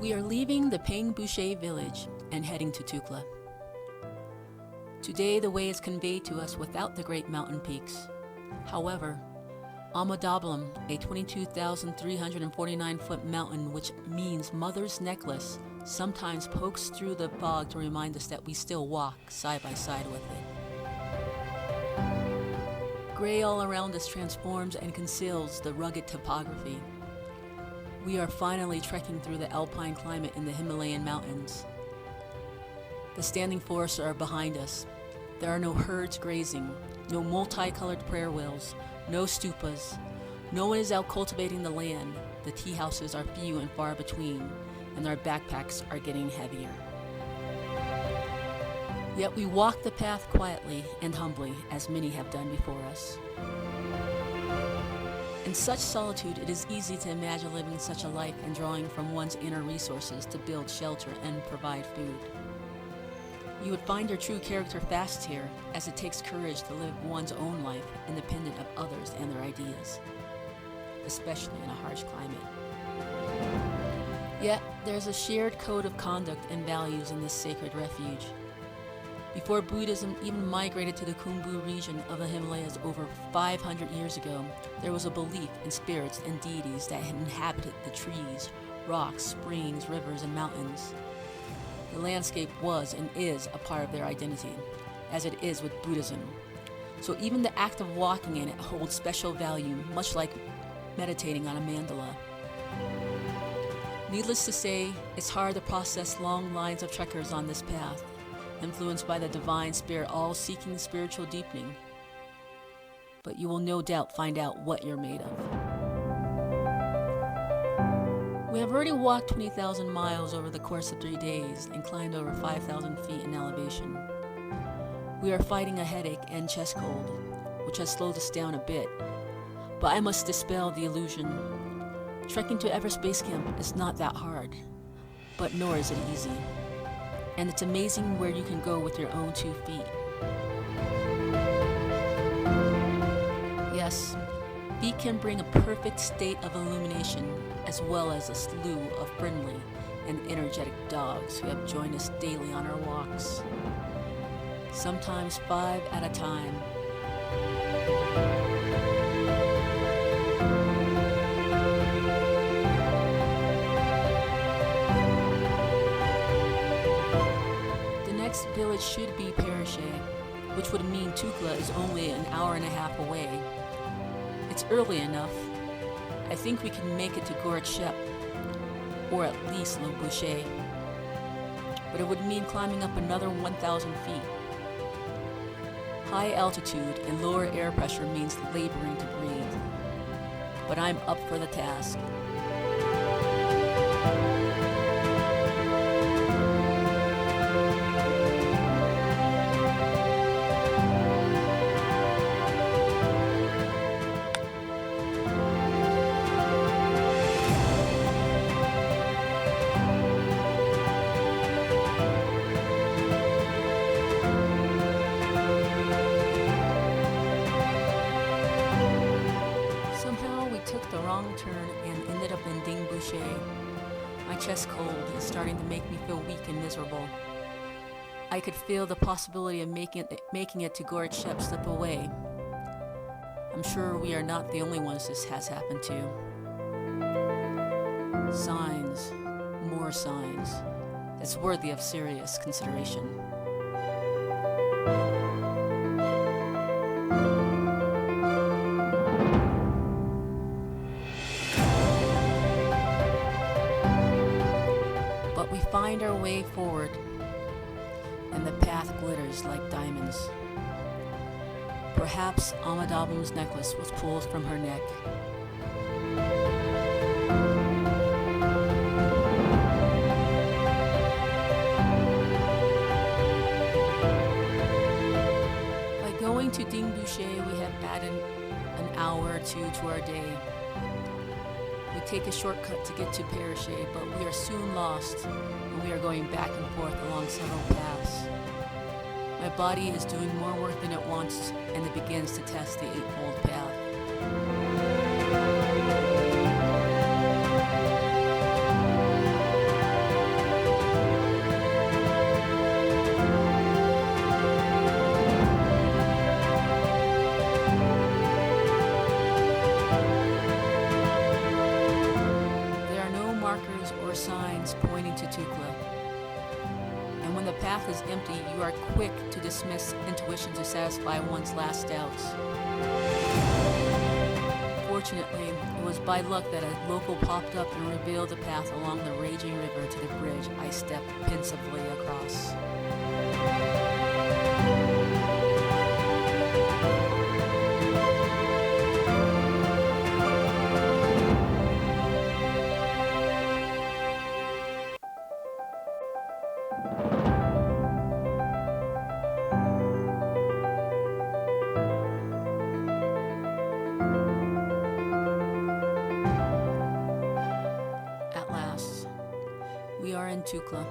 We are leaving the Pangboche village and heading to Thukla. Today the way is conveyed to us without the great mountain peaks. However, Dablam, a 22,349-foot mountain which means Mother's Necklace, sometimes pokes through the fog to remind us that we still walk side by side with it. Gray all around us transforms and conceals the rugged topography. We are finally trekking through the alpine climate in the Himalayan mountains. The standing forests are behind us. There are no herds grazing, no multicolored prayer wheels, no stupas. No one is out cultivating the land. The tea houses are few and far between, and our backpacks are getting heavier. Yet we walk the path quietly and humbly, as many have done before us. In such solitude, it is easy to imagine living such a life and drawing from one's inner resources to build shelter and provide food. You would find your true character fast here, as it takes courage to live one's own life independent of others and their ideas, especially in a harsh climate. Yet, there's a shared code of conduct and values in this sacred refuge. Before Buddhism even migrated to the Khumbu region of the Himalayas over 500 years ago, there was a belief in spirits and deities that inhabited the trees, rocks, springs, rivers, and mountains. The landscape was and is a part of their identity, as it is with Buddhism. So even the act of walking in it holds special value, much like meditating on a mandala. Needless to say, it's hard to process long lines of trekkers on this path, influenced by the divine spirit, all seeking spiritual deepening. But you will no doubt find out what you're made of. We have already walked 20,000 miles over the course of 3 days and climbed over 5,000 feet in elevation. We are fighting a headache and chest cold, which has slowed us down a bit. But I must dispel the illusion. Trekking to Everest Base Camp is not that hard, but nor is it easy. And it's amazing where you can go with your own 2 feet. Yes, feet can bring a perfect state of illumination, as well as a slew of friendly and energetic dogs who have joined us daily on our walks, sometimes 5 at a time. The next village should be Pangboche, which would mean Thukla is only an hour and a half away. It's early enough. I think we can make it to Gorat Shep, or at least Pangboche. But it would mean climbing up another 1,000 feet. High altitude and lower air pressure means laboring to breathe. But I'm up for the task. The wrong turn and ended up in Pangboche. My chest cold is starting to make me feel weak and miserable. I could feel the possibility of making it to Gorat Shep slip away. I'm sure we are not the only ones this has happened to. Signs, more signs. It's worthy of serious consideration. We find our way forward, and the path glitters like diamonds. Perhaps Dablam's necklace was pulled from her neck. By going to Pangboche, we have added an hour or two to our day. We take a shortcut to get to Pangboche, but we are soon lost, and we are going back and forth along several paths. My body is doing more work than it wants, and it begins to test the Eightfold Path. path is empty, you are quick to dismiss intuition to satisfy one's last doubts. Fortunately, it was by luck that a local popped up and revealed the path along the raging river to the bridge I stepped pensively across. At last, we are in Thukla.